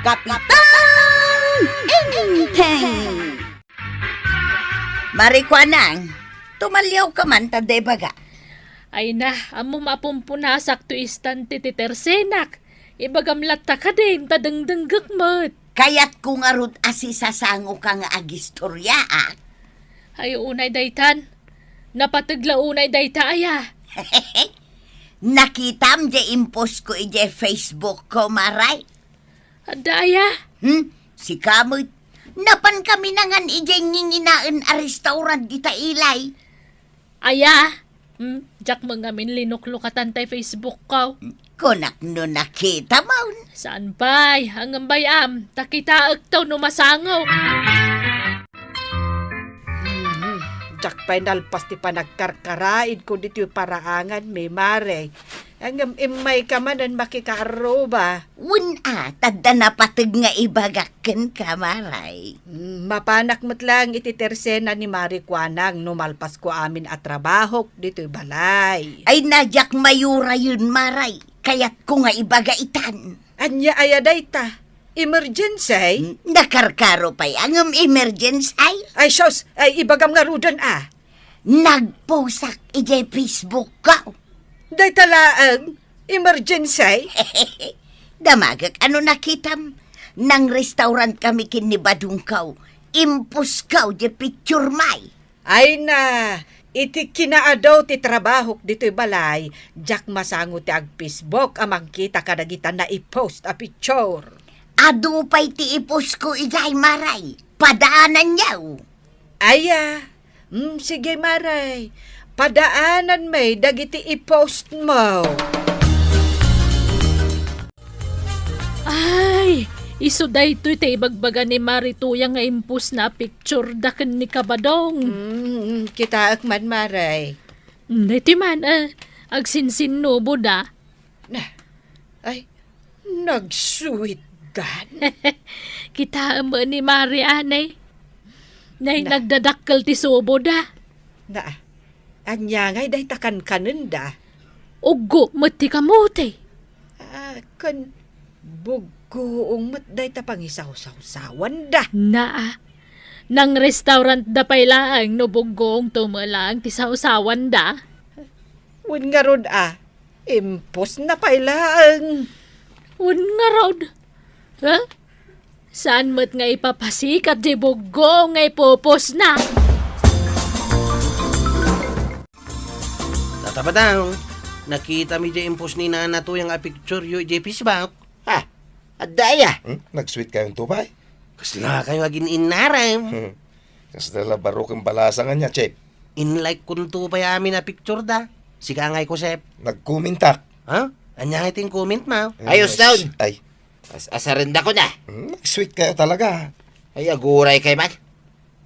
Kapitan Inteng! Marikwanang, tumalyaw ka man, taday baga. Ay na, amo mapumpunasak tu istan tititersenak. Ibagamlat ta ka din, tadangdanggak mat. Kaya't kung arut asisasango ka nga agistorya, ah. Ay unay daytan, napatagla unay dayta aya. Nakitam di impos ko ije Facebook ko, maray. Adaya, Si kamot, napan kami nangan ije nginginaan a restaurant di tailay. aya. Jak mangamin linuklukatan tay Facebook ko. Kunak no nakita maun. Saan bay, hanggang bayam, takitaag taw no masangaw. Jak pa'y nalpas ti panagkarkaraid ko dito yung paraangan, may mare. Ang imay ka man ang makikaroba. Wuna, tadda na patag nga ibagakin ka, maray. Mapanak mo't lang ititersena ni Marikwanang numalpas ko amin at trabaho dito yung balay. Ay nadyak mayura yun, maray. Kaya't ko nga ibagaitan. Anya ayaday ta. Emergency? Nakarkaro pa'y ang emergency. Ay, sos, ay ibagam nga rudan ah. Nagposak ije Facebook ko. Day talaang emergency? Damagak, ano nakitam? Nang restaurant kami kinibadong kaw. Impus kaw, di picture may. Ay na, iti kinaadaw ti trabaho dito yung balay. Jak masango ti ag Facebook amang kita kadagitan na i-post a picture. Ado pa'y ti ipus ko ijay, maray. Padaanan niyaw. Aya, sige maray. Padaanan may dagiti i-post mo. Ay, iso daytoy tay bagbaga ni Marituya nga impus na picture daken ni Kabadong. Kita akman maray. Niti man, agsinsin no buda. Na, ay, nagsuit gan. Kita mo ni Mari anay. Nay nagdadakkel ti subo da. Na, anya ngay day takan kanenda. Ugo mati kamote. Kan bugoong mat day tapangisaw-sawan da. Naa. Nang restaurant da pailaang no bugong tumalang ti sausawan da. Win nga rod impos na pailaan. Un nga rod. Ha? Saan mo't nga ipapasikat di bugong nga ipopos na? Tatapadang, nakita mi di impos ni Nana to yung picture yung JP's bank. Ha? Adaya? Nag-sweet kayong tubay? Kasi nga kayo agin inaram. Kasi dala baro kang balasangan niya, Chep. Inlike kun to pa amin na picture da. Sika ngay ko, Sep. Nagkumintak. Ha? Anya iting comment mo. Ayos daw. Ay, Asarinda ko na. nag-sweet kayo talaga. Ay, aguray kay man.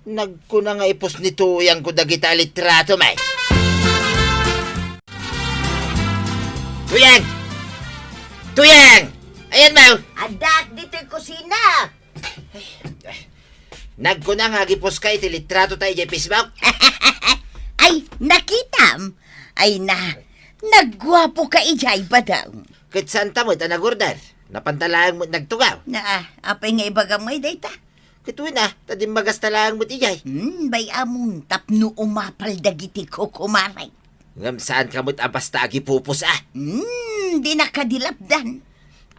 Nagkuna nga ipos ni Tuyang ko dagita litrato, may. Tuyang! Tuyang! Ayan, mau. Adak, dito'y kusina. Nagkuna nga gipos ka iti litrato tayo dyan Facebook. Ay, nakitam. Ay na, nagwapo ka ijay ba daw? Kat santa mo ita nagurdar. Napantalaan mo nagtugaw. Apay nga ibagamay dayta. Katuwi na, tadim magastalaan mo tiyay. Bay amon, tapno umapal dagiti ko kumaray. Ngam saan ka mo't basta agipupos Di nakadilapdan.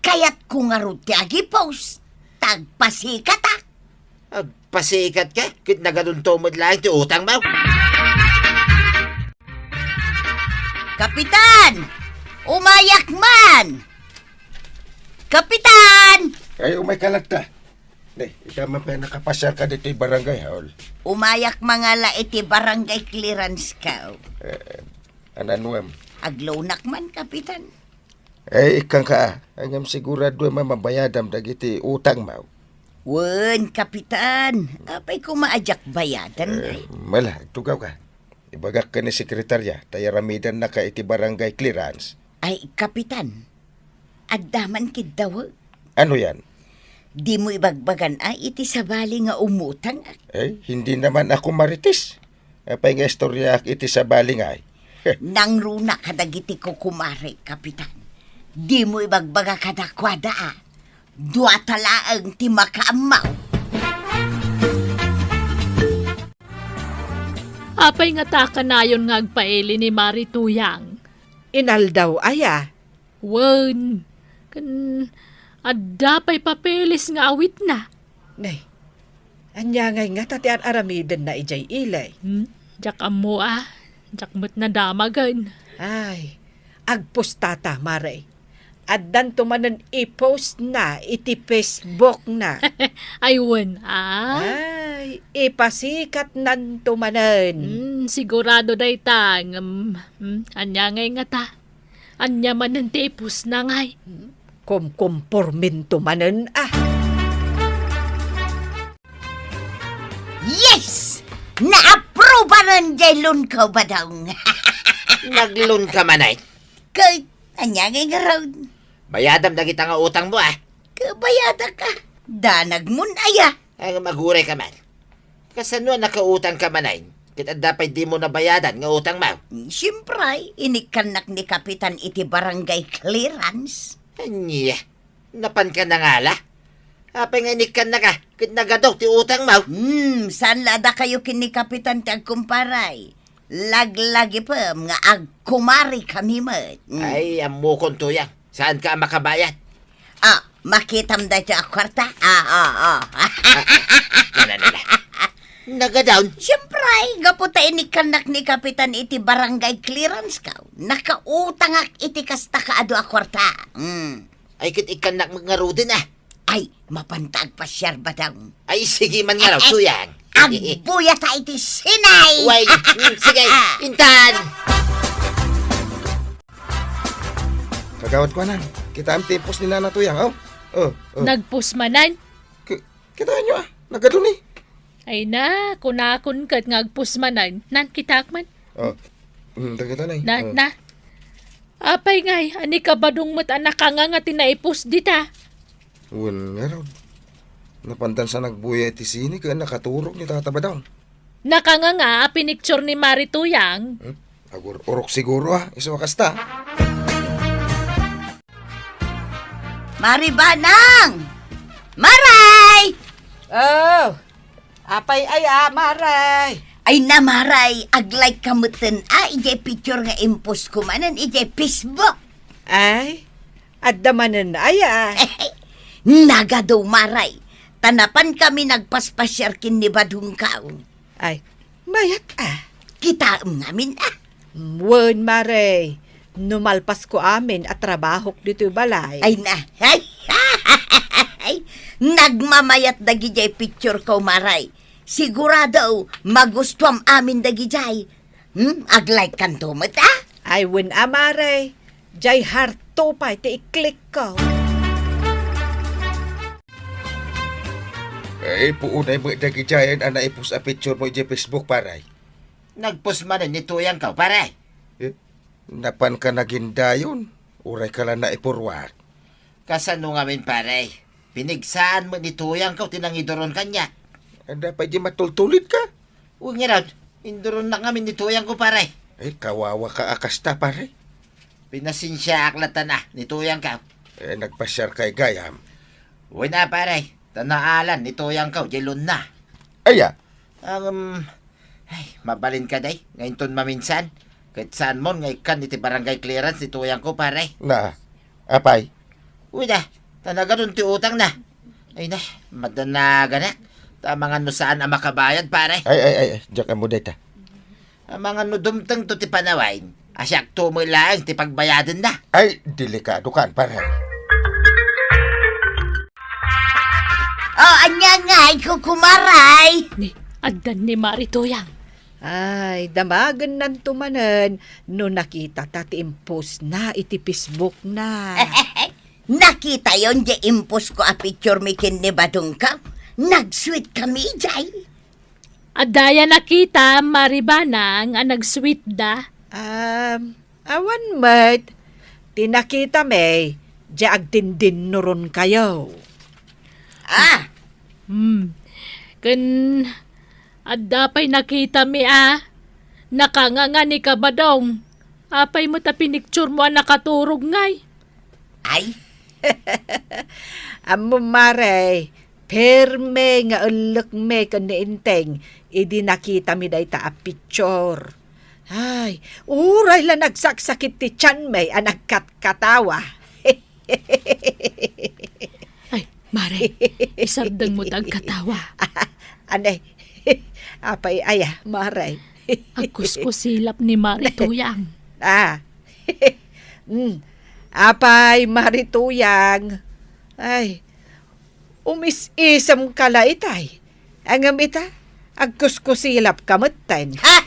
Kaya't kung arot ti agipos, tagpasikat ah. Agpasikat ka? Kit nagadunto mo lang ti utang mo. Kapitan! Umayak man! Kapitan! Ay, umay kalagta. Day, ikaw man pa nakapasyar ka dito yung barangay, Haol. Umayak mga la iti barangay clearance ka. Ananuam. Aglonak man, kapitan. Ay, ikang ka. Hanggang sigurado mamabayadam dagiti utang mo. Wen, kapitan. Apay ko maajak bayadan. Mala, tugaw ka. Ibagak ka ni sekretarya, tayo ramidan na ka iti barangay clearance. Ay, kapitan. Addaman kid daw. Ano yan? Di mo ibagbagan iti sabali nga umutang. Eh, hindi naman ako maritis. Apay nga istorya iti sabali nga. Nang runa kadagiti ko kumare, kapitan. Di mo ibagbaga kadakwada Dua talaang ti makaamaw. Apay nga ta kanayon nga agpaili ni Marituyang. Inaldaw aya. Wen, kan adapay papeles nga awit na. Nay, anya nga tatian aramiden na ijay ilay. Jak amo jak mo't nadamagan. Ay, agpustata, Maray. Addan tumanan i-post na, iti Facebook na. Ay, wen, Ay, ipasikat nan tumanan. sigurado day tang. Anya ngay nga ta. Anya man ng tipos na ngay. Kumpormin tumanan Yes! Na-approve rin jaylon ko ba daw? Naglun ka manay. Kay, anyagay nga raw. Bayadam na kita nga utang mo Kabayada ka. Danag mun aya. Ang maguray ka man. Kasano nakautang ka manay? Kita dapat di mo nabayadan nga utang mo. Siyempre, inikanak ni Kapitan iti barangay clearance. Anya, napan ka na nga la? Apay nga inikan na ka, kit nagadok ti utang mo. Saan lada kayo kini Kapitan ti agkumparay? Laglagi pa nga agkumari kami mat. Ay, amo kong tuyang. Saan ka makabayad? Makitam da siya kwarta? Nananala. Nagadown. Siyempre, gaputa inikanak ni Kapitan iti barangay clearance ka. Nakautangak iti kasta ka ado a kwarta. Ay, kit ikan na mangarudin Ay, mapantag pa siyar ba daw? Ay, sige man nga raw, tuyang. Agbuya ta iti sinay! Why, sige, intan! Kagawad ko na. Kita ang tipos ni Nana Tuyang, Nagpusmanan. Kita nyo Nagadun eh. Ay na, kunakon kat ngagpusmanan. Nan kitakman. Kita na eh. Na. Apay ngay, ani ka badong mat anak ka nga tinaipos dita. Wen nga raw. Napantan sa nagbuya iti sini kaya nakaturok ni Tata Badang. Nakanga nga, pinicture ni Marituyang. Agur orok siguro isa wakasta. Maribanang! Maray! Oh, apay Maray. Ay na Maray, aglay kamutin ijay picture nga impos ko manan, ijay Facebook. Ay, adamanan aya. Naga daw Maray, tanapan kami nagpaspasyar kin ni Badungkaw. Ay, mayat Kitaam namin Wen, Maray. Numalpas ko amin at trabahok dito balay. Ay na, nagmamayat dagijay picture ko Maray. Sigurado magustuam amin dagijay. Aglay kan tumat Ay, wen Maray. Jay harto pa, iti i-click ko. Ay, puunay mo dagijayan ana ipus a picture mo iti Facebook paray. Nagpus man ni tuyang ka, pare. Napan ka nagindayon. Uray ka lang na ipurwak. Kasano nga min, pare? Pinigsaan mo ni tuyang ka, tinangidoron kanya. Anda pa di matultulit ka. Huwag nga raw, induron na kami ni tuyang ko, pare. Ay, kawawa ka akasta pare. Pinasinsya aklatan ni tuyang ka. Nagpasyar kay gayam. Huwag na, pare. Tanaalan ni tuyang ka, jelon na. Aya, Mabalin ka day, ngayon ton maminsan. Kahit saan mo, ngayon kan iti barangay clearance ni tuyang ko, pare. na, apay. Uy na, tanaga nun ti utang na. Ay na, madanaga na. Mga no saan ang makabayad, pare. Ay, diyak mo data. Mga no dumtang to ti panawain. Asyak to mo lang ti pagbayadan na. Ay, delikado kan, pare. anya nga, kukumaray. Ni, adan ni Marituyang. Ay, damagan nan tumanan. No nakita tati impos na iti Facebook na. Nakita yon di impos ko a picture mi kin ni Badungkaw. Nag-sweet kami, jay. Adaya nakita, Maribanang, ang nag-sweet da. Awan mat. Tinakita may, di agdindin nuron kayo. Kan, adapay nakita mi nakanganga ni kabadong. Apay mo ta pinicture mo ang nakaturog ngay. Ay, Amo maray, perme nga ulok me kaniinteng, idi nakita mi day ta a picture. Ay, uray la nagsaksakit ti tiyan may nagkatkatawa. Ay, Mare, isabdang mo tag katawa. Anay, apay aya, maray. Agkus ko silap ni Mari Tuyang. Apay, marituyang. Ay, umis-isam kala itay. Ang amita, agkuskusilap kamutan. Ha?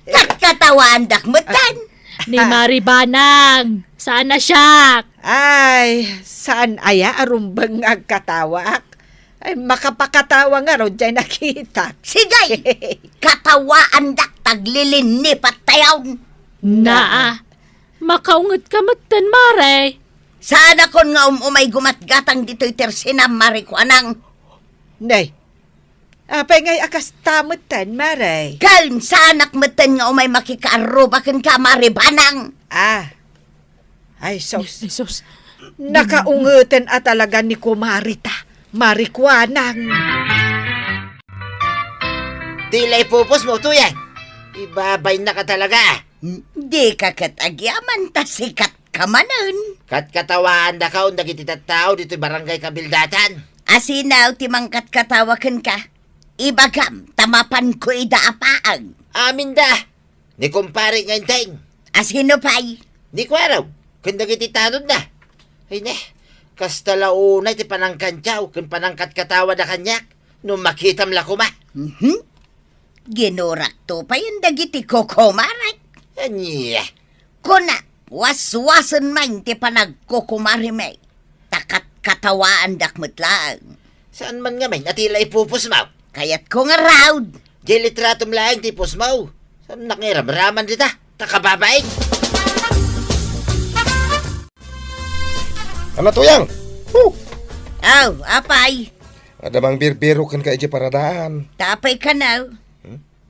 Katkatawaan dakmutan. Ni Mari Banang, sana siya. Ay, saan aya arumbang agkatawak? Ay, makapakatawa nga ron dyan nakita. Sigay, katawaan dak taglilin ni patayaw. Naa, makaungat ka matan, Mare. Sana kon nga umay gumatgatang dito'y tersina marikwanang. Nay, apay ngay akas tamutan, maray. Kalm sa anak matan nga umay makikaarubakan ka maribanang. Ay, sos. Jesus, Nakaungutan at talaga ni Kumarita. Marikwanang. Tilay pupos mo, Tuyang. Ibabay na ka talaga. Di ka katagyaman ta sikat kamanon. Katkatawaan na ka, dagiti tattao dito barangay Kabildatan. Asinaw timangkat katawakan ka. Ibagam, tamapan ko idaapaang. Amin da. Ni kumpare ngaynteng. Asino pa'y? Ni ko araw. Kung dagiti tanod na. Ay ne, kastalaunay ti panangkantyaw, kung panangkat katawa na kanyak, nung makitam la kuma. Ginurak to pa yung dagiti kokomarak. Anya, Kuna, waswasan man ti panagkukumari may. Takat katawaan dakmutlang. saan man nga may natila ipupos mo? Kaya't ko nga raud. Di litratom laing ti pusmaw. Saan nakiramraman dita? Takababaing. Ano Tuyang? Aw, apay. Adamang birbiro kan ka iti paradaan. Tapay ka na.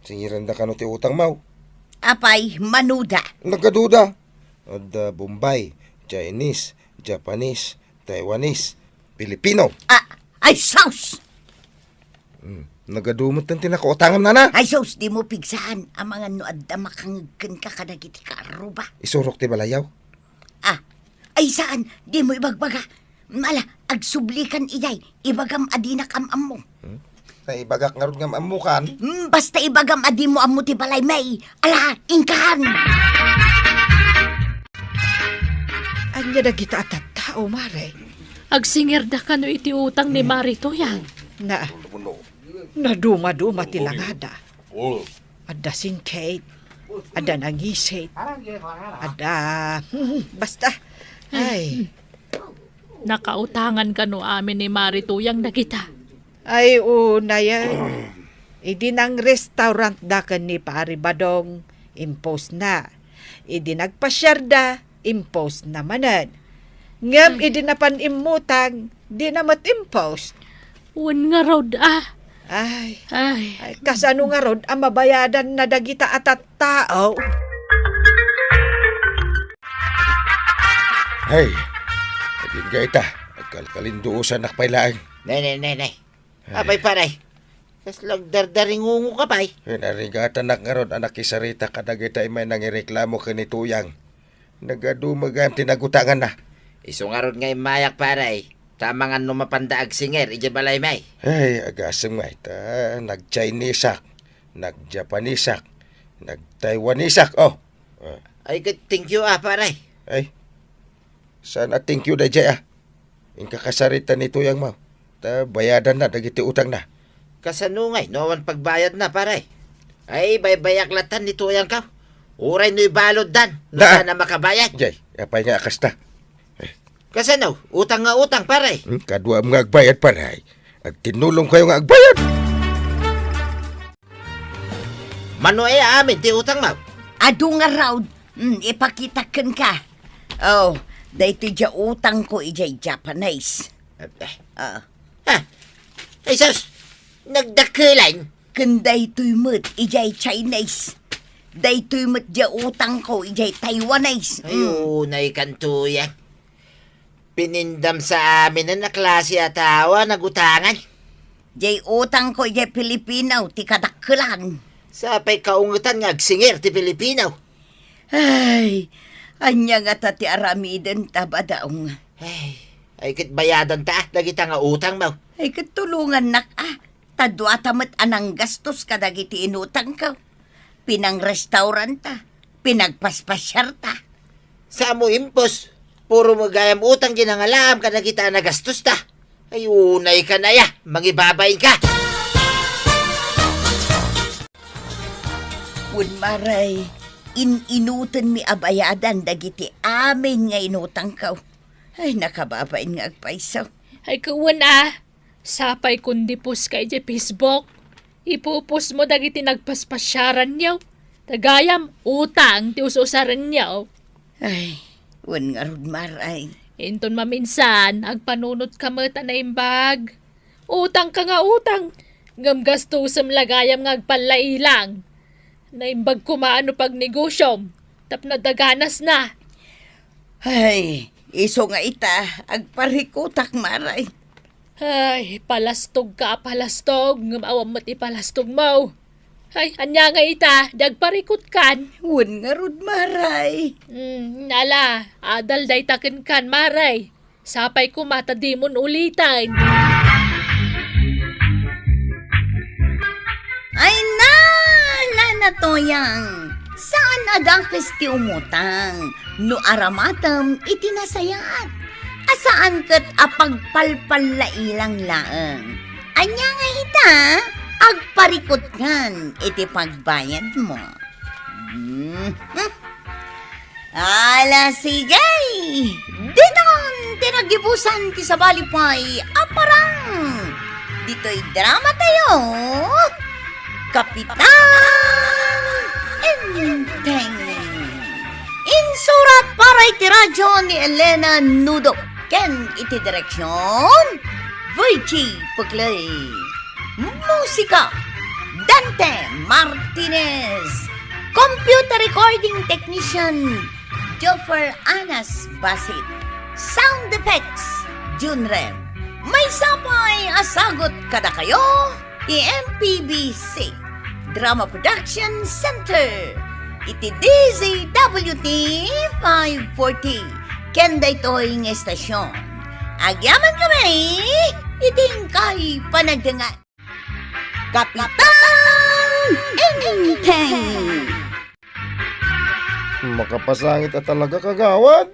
Singiran da ka no ti utang mau. Apay, manuda. Nagaduda. Ada Bombay, Chinese, Japanese, Taiwanese, Filipino. Ay, saus! Nagadumot ng tinakautangan na na. Ay, saus, di mo pigsahan. Ang mga nuad na makangagkan ka kadagiti ka aruba. Isurok ti balayaw. Ay, saan? Di mo ibagbaga. Mala, agsublikan iyay. Ibagam adinak am mo. Naibagak nga ron nga maamukan. Basta ibagam adi mo am mo ti balay may. Ala, ingkahan. Anya na kita at tao, maray. agsingir da ka no iti utang ni Mari Tuyang. Naduma-duma tilangada. Ada singkate. Ada nangisit. Ada... basta. Ay. Nakautangan ka no amin ni Mari Tuyang na kita. Ay, una yan. Idi ng restaurant da kan ni Pari Badong. Impose na. Idi nagpasyarda. Impose na manan. Ngam idi na panimutang. Di na mat-impose. Wan nga raw Ay, Ay, kasano nga rod ang mabayadan na dagita at tao. Ay, naging gaita. Agkalkalinduusan nakpailaang. Nay. Apay paray. Kaslag dardaring ungo ka pay. Narigatan nak nga ron anak kisarita kadagita may nangireklamo ka ni Tuyang. Nagadumagam tinagutangan na. Isungarod ngay mayak paray. Tamangan no mapandaag singer, ija balay may. Ay, agasang may ta. Nag-Chinesak, nag-Japanisak, nag-Taiwanisak. Oh. Ay, thank you paray. Ay, sana thank you da jay Ingka kasarita ni Tuyang mo. Ta bayadan na, dagiti utang na. Kasanungay, noon pagbayad na paray. Ay, baybayaklatan ni Tuyang ka. Uray no'y balod dan, no Da. sana makabayad. Jay, apay nga akasta. Kasano, utang nga utang paray. Kadua mga agbayad pa na. Ag tinulong kayo nga agbayad. Mano amin, ti utang mo. Ado nga raud. Ipakitakan ka. Oh, dahito dya utang ko ijay Japanese. Ha? Ay, sus, nagdakilan. Kanday tuymut ijay Chinese. Day tuymut dya utang ko ijay Taiwanese. Ayun, ay kantuyan. Pinindam sa amin na klase atawa, nagutangan. Jay utang ko jay Pilipinaw, ti kadakkelan. Sapay kaungutan nga agsingir ti Pilipinaw. Ay, anya nga ta ti aramiden tabadaong. Ay kit bayadan ta, dagita nga utang mo. Ay katulungan nak tadwa tamat anang gastos kadagiti inutang ka. Pinang restaurant ta, pinagpaspasyar ta. Sa mo impos, puro magayam utang ginangalam ka na kita nagastos ta. Ay unay ka na ya, mangibabay ka. Kun maray, inutan mi abayadan dagiti amin nga inutang ka. Ay nakababain nga agpaisaw. Ay kawan sapay kundi pus kay di Facebook. Ipupus mo dagiti nagpaspasyaran niyaw. Tagayam, utang, ti ususaran niyaw. Ay, wan nga rod maray. Inton maminsan, agpanunot ka mo na imbag. Utang ka nga utang. Ngam gastusam lagayam nga agpalailang. Naimbag kumaano pag negosyom. Tap na daganas na. Ay, iso nga ita, agparikutak maray. Ay, palastog ka, palastog. Ngam awam mo't ipalastog mo. Ay, anya nga ita, dagparikot kan. Wan nga rod maray. Nala, adal day takin kan, maray. Sapay ko matadimon ulitan. Ay na toyang. Saan adangkes ti umutang? No aramatam itinasayat. Asaan kat apagpalpalailang laeng. Anya nga ita, agparikot kan iti pagbayad mo. Ala sigay! Diton tinagibusan ti sabalipay aparang! Dito'y drama tayo! Kapitan Enteng! Insurat para iti radyo ni Elena Nudo. Ken iti direksyon Virgie Puglay. Musika Dante Martinez. Computer recording technician Joffer Anas Basit. Sound effects Junrem. May sapay asagot kada kayo ti MPBC Drama Production Center. Iti DZWT 540. Kenda ito'y ng estasyon. Agyaman kami, iting kay panagdangan. Kapitan Enteng! Makapasangit at talaga kagawad.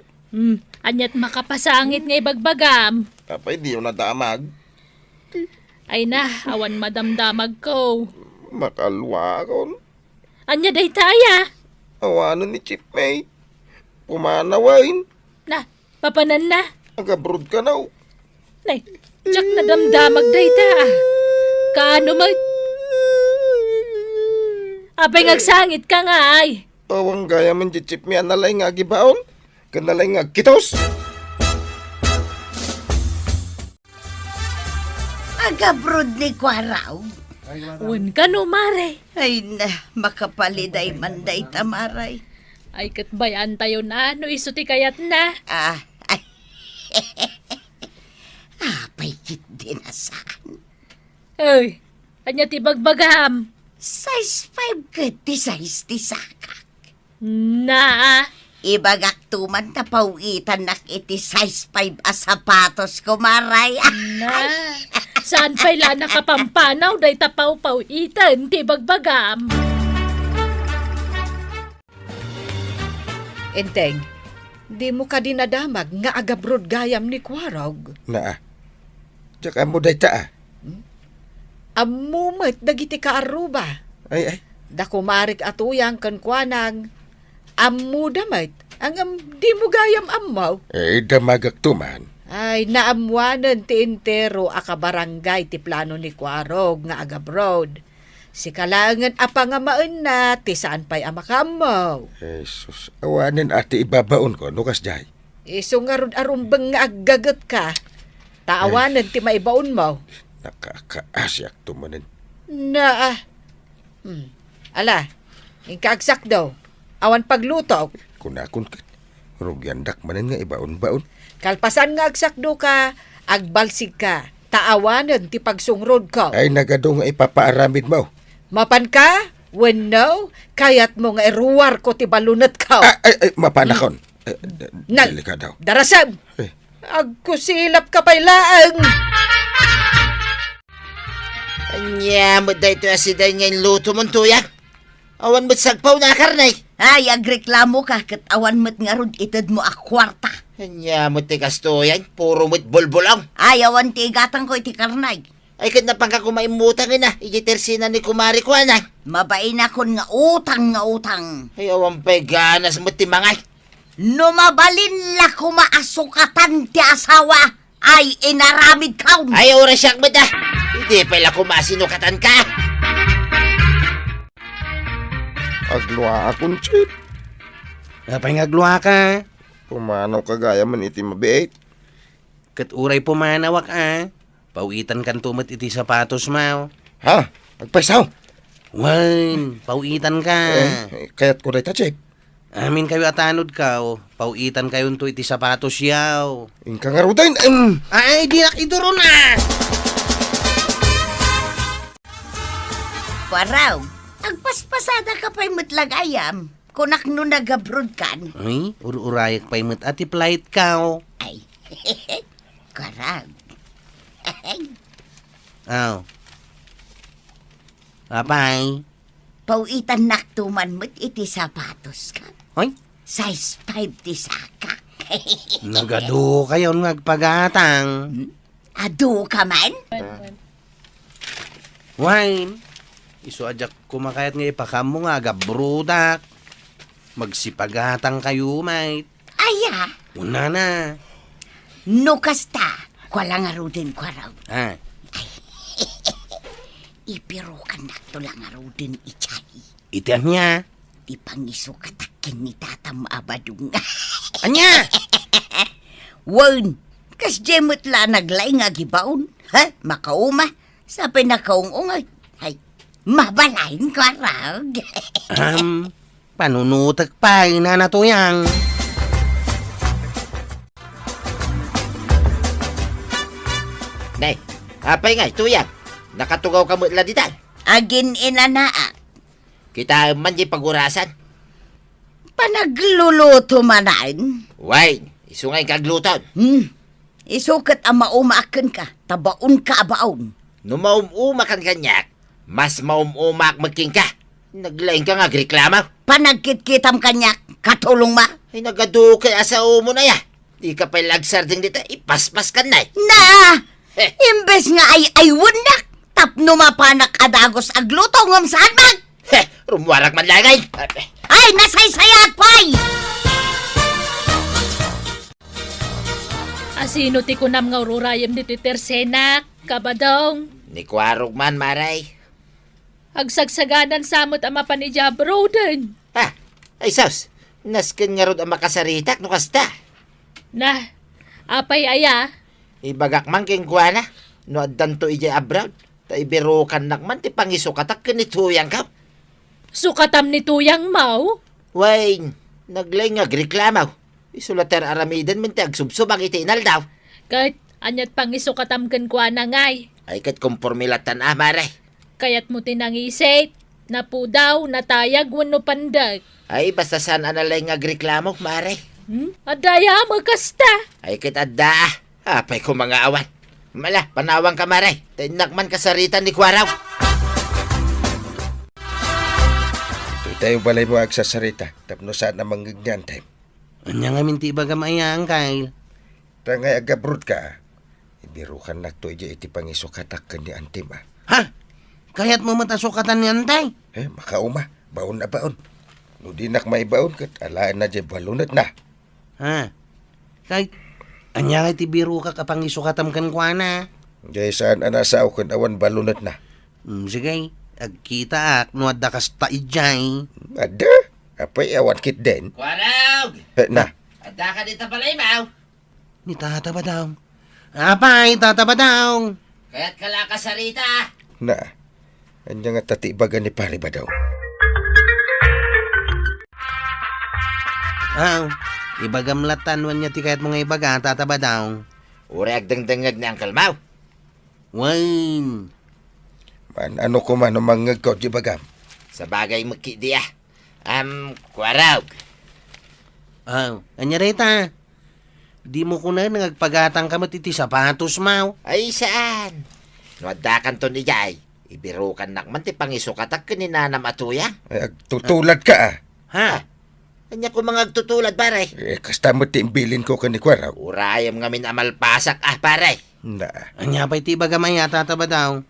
Anyat makapasangit nga ibagbagam. Apay di yung nadamag. Ay na, awan madamdamag ko. Makalwa akon. Anya day taya. Awanan ni Chief May. Pumanawain. Na, papanan na. Agabrod ka na. Nay, tsak na damdamag day ta. Kaano mag... Apay ngagsangit ka nga ay. Awang gaya man di Chief May analay nga gibaon. Kanalay nga kitos. Agabrod ni Kwaraw. Wan ka no, mare. Ay na, makapaliday manday tamaray. Ay katbayan tayo na, no isuti kayat na. Ay. Apay kit dinasaan. Ay, anya ti bagbagam. Size 5 ka ti size ti sakak. Na, Ibagak tuman na pauwitan nak iti size 5 as sapatos ko maray. na. Saan pa'y la nakapampanaw, day tapaw-paw itan, ti bagbagam. Enteng, di mo ka dinadamag nga agabrod gayam ni Kwarog. Na Tsaka mo day ta. Amumet dagiti ka aruba. Ay. Dakumarik atuyang kan kwanang. Ammu damat, ang di mo gayam amaw. Damagak tuman. Ay, naamuanan ti intero akabarangay ti plano ni Kwarog nga agabroad. Si kalangan apangamaan na ti saan pa'y amakamaw. Jesus, awanin ati ibabaon ko, nukas jay. Iso nga rod arumbang nga aggagat ka. Taawanan ti maibaon mo. Nakakaasyak tumanin. Na Ala, ingkagsak daw. Awan pagluto. Kunakon ka. Rugyandak manin nga ibaon-baon. Kalpasan nga agsakdo ka, agbalsig ka. Taawanan ti pagsungrod ko. Ay nagado nga ipapaaramid mo. Mapan ka? When no, kayat mo nga iruwar ko ti balunat ka. Ay, mapanakon. Nag- Dali ka daw. Darasam! Eh. Agkusilap ka pailaang! Anya mo da ito asiday ngayon luto mong tuyang. Awan mo't sagpaw na karnay. Ay, agreklamo ka, kat awan mo't nga rod itad mo a kwarta. Anya mo tikas tuyang, puro mo't bulbulong. Ay, awan ti igatang ko iti karnay. Ay kad na pang ka kumaimutang ina, ijitersina ni kumari ko anay. Mabain akon nga utang. Ay awan pa'y ganas mo't timangay. Numabalin la kumaasukatan ti asawa. Ay, inaramid kaun. Ay oras siyak mo da. Hindi pala kumasinukatan ka. Agluwa akong chip. Apay nga agluha ka. Pumanaw kagaya man iti mabiit. Kat uray pumanawak Pauitan kan tumot iti sapatos mo. Ha? Agpaisaw. Wan, pauitan ka. Kaya't ko rin chip. Amin kayo atanod ka, pauitan kayo to iti sapatos yaw. Ingka nga rudain. Ay, di nakiduro na! Paraw, agpaspasada ka pa'y matlagayam. Kunak no nag-abroad kan. Ay, urayak pa'y mat ati flight ka, Ay, karag. Aw. Apay. Pauitan naktuman mo't iti sapatos ka. Ay, Size 5 ti saka. nagado kayo ngagpagatang. Ado ka man? Wine. Iso ajak kumakayat nga ipakam mo nga gabrudak. Magsipagatang kayo, mate. Aya, Una na. no kasta. Kwala nga rudin kwa raw. Ah, Ipiro ka nakto lang nga rudin ichay. itian niya. Ipangiso katakin ni tatam abadung. Anya! Wan, kas jemot la naglay nga gibaon. Ha? Makauma. Sa pinakaungungay. Hay, mabalain ka raw. Panunutak pa, ina na to yang. Nay, apay nga tuyang. Nakatugaw ka mo laditan. Agin inanaa. Kita man di pagurasan. Panagluluto manain. Wine, isungay kagluton. Isukat ang maumaakan ka. Tabaon ka abaon. No maumumakan kanyak, mas maumumak magking ka. Naglaing ka nga reklama. Panagkit-kitam kanyak. Katulong ma. Ay nagadu kay asao mo na ya. Di ka pa lagsar ding dito, ipaspas ka na. Na! Imbes nga ay aywundak. Tapno mapanak adagos agluto ngam saan mag. Rumwarak man lagay. Ay, nasaysayat pa'y! Asino ti kunam nga ururayam dito tersenak, kabadong. Ni kwarog man maray. Agsagsaganan samot ang mapanidya broden. Ha, ay saus. Naskin nga rod ang makasaritak no kasta. Na, apay aya, Ibagak man king kuwana. No addan to ije abroad. Ta ibirukan nakman ti pangiso katak kinituyang ka. sukatam ni tuyang mau. Wayne, naglay nga reklamaw. Isulater aramidan min ti agsubsub ang itinal daw. Kahit anyat pang isukatam ken kwa na ngay. Ay kat kompormilatan maray. Kayat mo tinangisit, napudaw, natayag, wano pandag. Ay basta saan analay nga reklamo maray. Adaya magkasta. Ay kat adda. Apay ko mga awan. Mala, panawang ka maray. Tinakman kasaritan ni Kwaraw. Ito'y tayo balay mo agsasarita. Tapno saan na manggigyan time. Anya nga minti baga mayang, Kyle. Tangay agabrod ka. Ibirukan na to iti pangisukatak ka ni Antim Ha? Kayat mo matasukatan ni Antay? Makauma. Baon na baon. No di nak may baon kat alaan na dyan balunat na. Ha? Kahit, anya nga ti biro ka kapang isukatam kan kwa na. Diyay saan anasaw kan awan balunat na. Sige, agkita ak, no adda kas taidjay. Ada? Apay awan kit din. Kwaraw! Na. Adda ka dito pala imaw. Ni tata ba daw? Apay, tata ba daw? Kaya't kala kasarita. Na. Anya nga tatibagan ni pare ba daw? Ibagamlatan wan niya ti kahit mga ibaga, tataba daw. Uri agdangdangag ni Uncle Mau. Wain. Man, ano ko man ang mga ko, di bagam. Sa bagay magkidi Kwaraw. Anya reta. Di mo ko na nagpagatang ka matiti sapatos, Mau. Ay saan? Nuadakan to ni Jay. Ibirukan nakman ti pangisukatak kaninanam atuya. Ay, tutulad ka ah. Ha? Kanya ko mga agtutulad, pare. Kasta mo timbilin ko ka ni Kwaraw. Urayam ngamin amalpasak, pare. Na, Anya pa iti baga maya, tataba daw.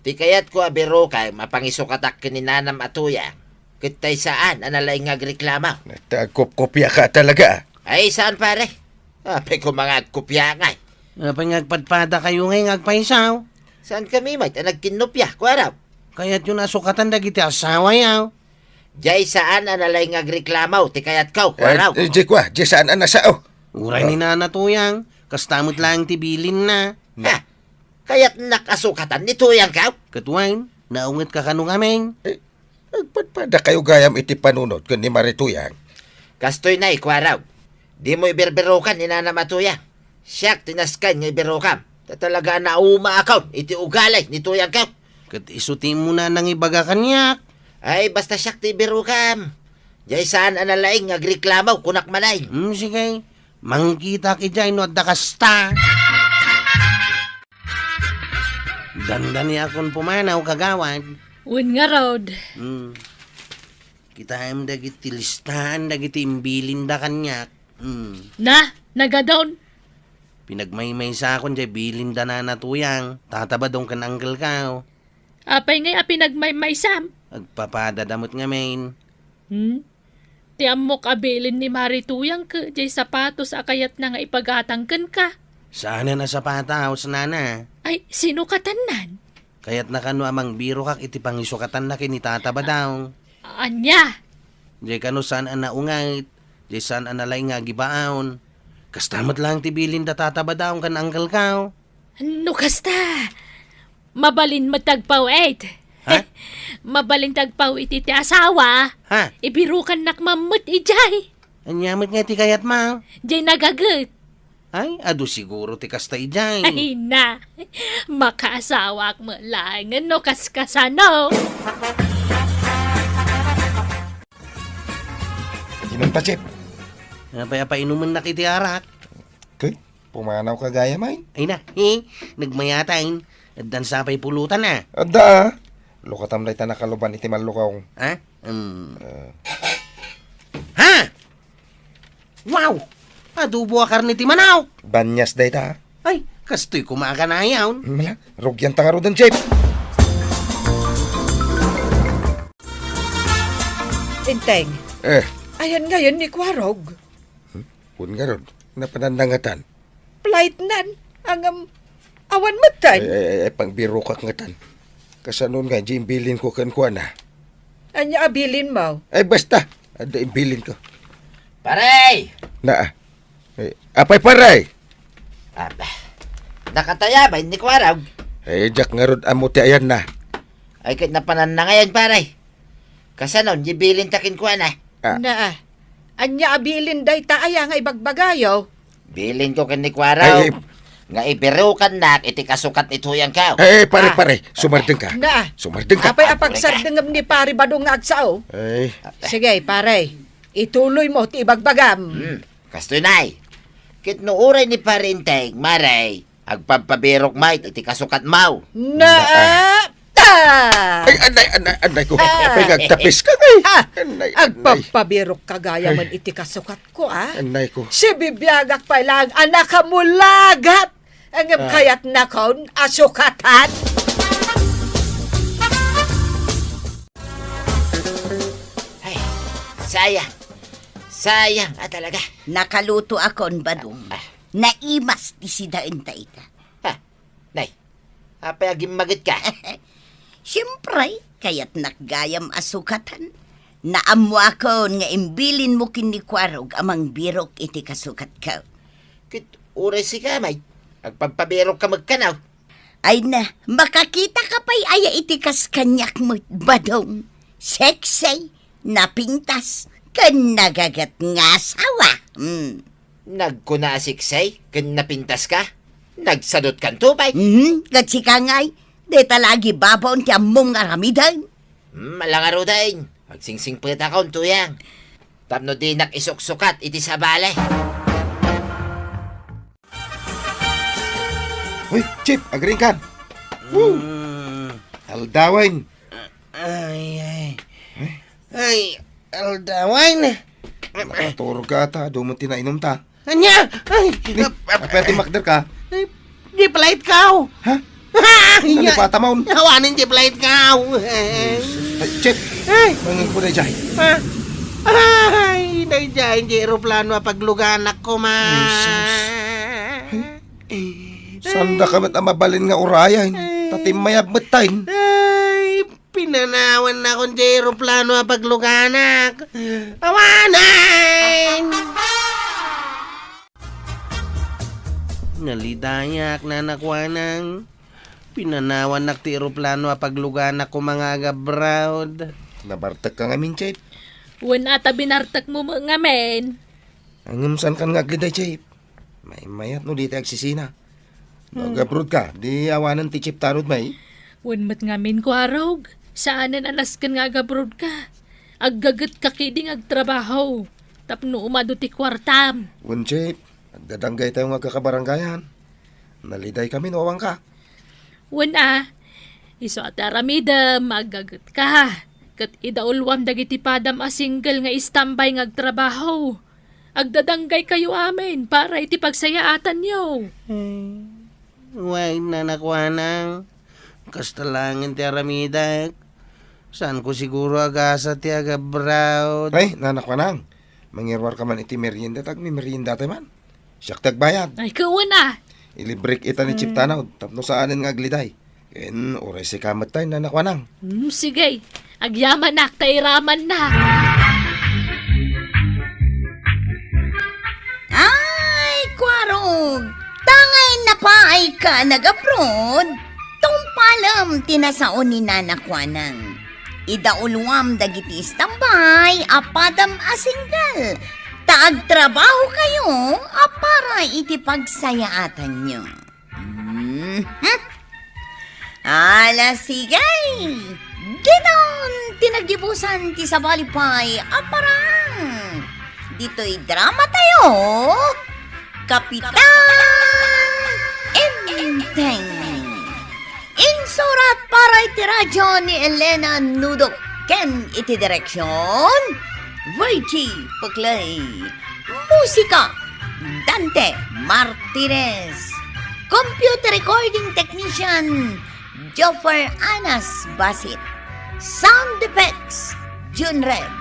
Ti kayat ko abirukay, mapangisukatak kaninanam atuya. Kitay saan, analay nga agreklama. nagkop-kopya ka talaga ah. Ay, saan, pare? Apay ko mga agkupya nga. Pangagpadpada kayo ngayon agpaisaw. Saan kami, mate? Nagkinupya, kwaraw. Kaya't yung nasukatan dagiti asawa yaw. Jay saan, analay nga agreklamaw. Ti kayat ko, kwaraw. Di kwa, di saan ang nasao? Uray ni nana tuyang. Kastamot lang tibilin na. Ha? Kaya't nakasukatan nito yang kaw. Katwain, naungat ka kanong aming. Nagpadpada kayo gayam iti panunod kun ni Marituyang. Kastoy na, kwaraw. Di mo ibirbirukan, inanamatuya. Siyak, tinaskan nga ibirukam. Talaga na umaakaw, iti ugalay, nito yang kaw. Kat isuti mo na nang ibaga kanyak. Ay, basta siyak ti ibirukam. Jay saan analaing agreklamaw, kunak manay. Sige. Mangkita ki dyan no at dakasta. Dandani akong pumanaw kagawad. Un nga rod. Kita am dagiti listahan, dagiti imbilin da kanyak. Na, nagadown. Pinagmaymay sa akon dyan, bilin da na natuyang. Tatabadong kan uncle ka. Apay ngay apinagmay Sam. Agpapadadamot nga main. Ti amok abilin ni Marituyang ka, jay sapatos akayat na nga ipagatangkan ka. Sana na sa pataos nana. Ay, sino katanan? Kaya't nakano amang biro kak iti pangisukatan na kinitataba daw. Anya? Jay kano saan ang naungait. Jay saan ang nalay nga gibaon. Kastamot lang tibilin da tataba daw kan uncle ka. Ano kasta? Mabalin matagpaw Ha? Mabalin tagpaw iti ti asawa. Ha? Ibirukan nakmamot ijay. Anyamot nga ti kayat ma. Jay nagagat. Ay, ado siguro ti kasta ijay. Ay na, makaasawa mo lang, ano kaskasano? Inom pa, Chip. Napaya inuman na kiti arak. Kay, pumanaw ka gaya may. Ay na, nagmayatain. Dan sapay pulutan na. Ada, lukatam na ita nakaluban iti malukaw. Ha? Ha? Wow! Adubo a karne ti manaw. Banyas da ita. Ay, kastoy kumakanayaw. Mala, rugyan tangaro dan, Chip. Inteng, ayan ngayon ni Kwarog. Pun nga ron, napanandangatan. Flight nan, ang awan matan. Ay, pangbiro ka ngatan. Kasanon nga, imbilin ko kan kuha na. Anya abilin mo. Ay, basta, ada imbilin ko. Pare! Na, apay paray. Nakataya ba, hindi kwaraw? Ay, jak nga ron, amo ti ayan na. Ay, kahit napanan na ngayon, pare. Kasanon, jibilin takin ko na. Na, anya abilin day taaya nga ibagbagayo. Bilin ko kani kwaraw. Ay, Nga ibirukan nak, iti kasukat ito yang kaw. pare, sumardeng ka. Na, Sumardeng ka. apay apagsardengam ni pari badong nga agsao. Ay, Sige, pare, ituloy mo ti ibagbagam. Kastoy nay. Kit no uray ni parinteng, maray. Agpapabirok may, iti kasukat mau. Na, ay, anay ko. Ay, nagtapis ka ngay. Anay. agpapabirok kagaya man iti kasukat ko, Anay ko. Si bibiyagak pa lang, anak ka mo lagat. Ang kayat na kaon, asukatan. Ay, sayang. Sayang, talaga. Nakaluto akon badong. Naimas ti sidain ta ita. Ha, nay. Apay agim magit ka. Siyempre, kaya't nakgayam asukatan. Naammo akon nga imbilin mo kinikwarog amang birok iti kasukat ka. Kit uray si kamay. Agpapabirok ka magkanaw. Ay na, makakita ka pa'y aya iti kas kanyak mo badong. Sexy, napintas, kan nagagat nga asawa. Nagkunasiksay, kan napintas ka? Nagsadot kan tubay? Gatsi ka ngay. Di talagi babaon ti amom nga ramidan. Malangaro dahin. Magsingsing pweta ka tuyang. Tapno di nakisuksukat iti sa balay. Uy, Chip, agring kan. Woo! Aldawan. Ay, aldawan. Turog ka ata, doon mo tinainom ta. Anya! Ay, Pwede makder ka. di palait kau. Ha? Nalipata mo. Hawanin di palait kau. Ay, Chip, mangin ko na dyan. Ay, dayjay di eroplano paglugan ako man. Sanda ka mat mabalin nga urayan. Tatim mayab matain. Ay, pinanawan na akong di eroplano pagluganak. Awanan! Nalidayak na nakwanang. Pinanawan na ti eroplano pagluganak ko mga gabraud. Nabartak ka nga min, Chip. Wen ata binartak mo mga men. Angumsan kan nga gliday, Chip. May mayat no dito agsisina. Nag-abroad ka, di awanan ti Chip tanod may. Wen mat nga men ko arog. Saanan alaskan nga agabrod ka. Aggagat ka kiding agtrabaho. Tapno umado ti kwartam. Wan, Chip, nagdadanggay tayo nga kakabaranggayan. Naliday kami, nawang ka. Wen iso at aramidam, agagat ka. Kat idaulwam dagiti padam a single nga istambay nga agtrabaho. Agdadanggay kayo amin para iti pagsayaatan nyo. Huwag na nakwanang. Kastalangin ti aramidak. Saan ko siguro agasa ti agabraud. Ay, nanak ka nang. Mangirwar ka man iti merienda, tag may merienda tayo man. Siyak tagbayad. Ay kawan Ilibrik ita ni Chip tanaw, tapno saanin nga gliday. En, oray si kamat tayo, nanak ka nang. Sige, agyaman na, kairaman na. Ay, kwarog. Tangay na pa ay ka nag-abroad. Tumpalam tinasaon ni nanakwanang. Idaulwam dagiti istambay, apadam asinggal. Taag trabaho kayo, para iti pagsayaatan nyo. Ala sigay. Giton, tinagibusan ti sabalipay, aparang. Dito'y drama tayo. Kapitan Enteng. Insurat para iti radyo ni Elena Nudok. Ken iti direksyon Virgie Puglay. Musika Dante Martinez. Computer recording technician Joffer Anas Basit. Sound effects Junred.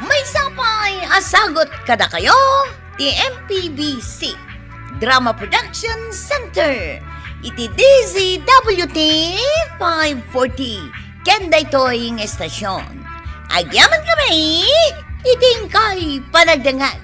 May sapay asagot kada kayo ti MPBC Drama Production Center iti DZWT 540 Kenday Toying Estasyon. Agyaman kami iting kay panagdangat